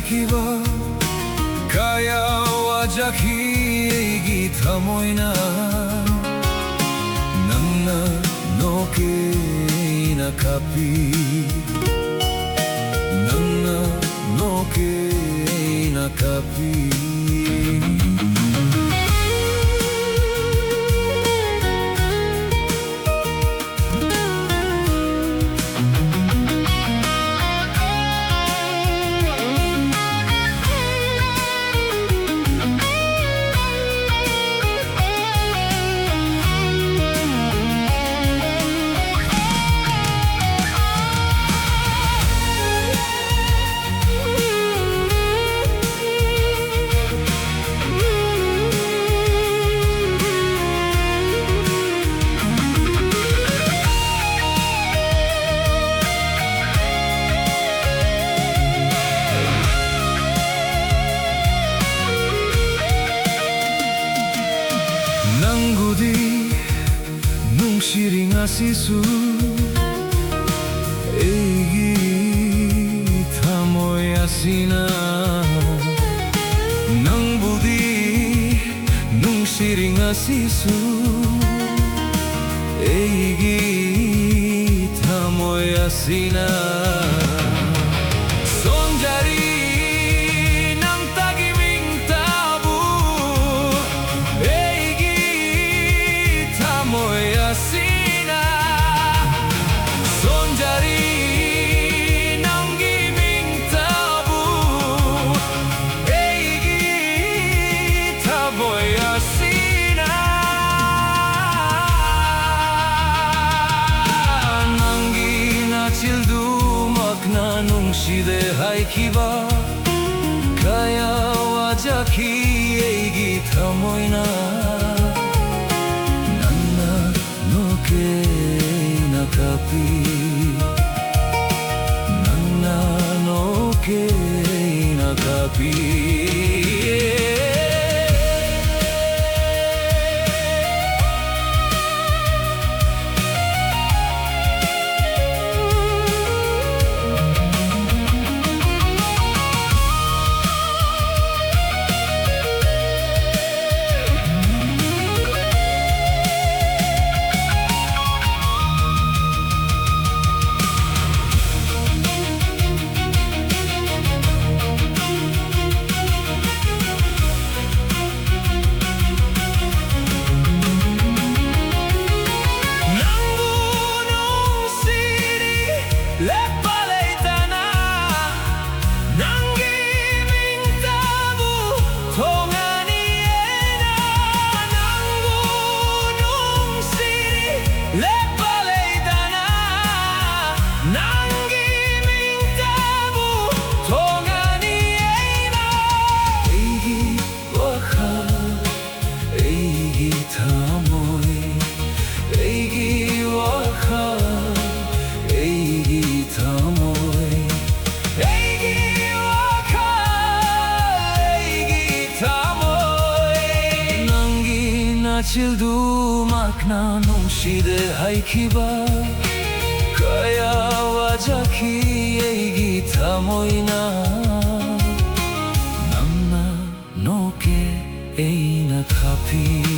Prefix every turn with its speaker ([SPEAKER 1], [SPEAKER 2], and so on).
[SPEAKER 1] kiba kaya wajah kita moina nangna noke nakapi nangna noke nakapi. Nang budi nung siring asisu eigi tamoy asina nang budi nung siring asisu eigi tamoy asina sonjari nung side hai kiba kaya wajah ki tamoina nanna noke nakapi nanna noke nakapi. Cildu makna nung side hai kiba kaya wajah ki eigi tamoina namna noke eina kapi.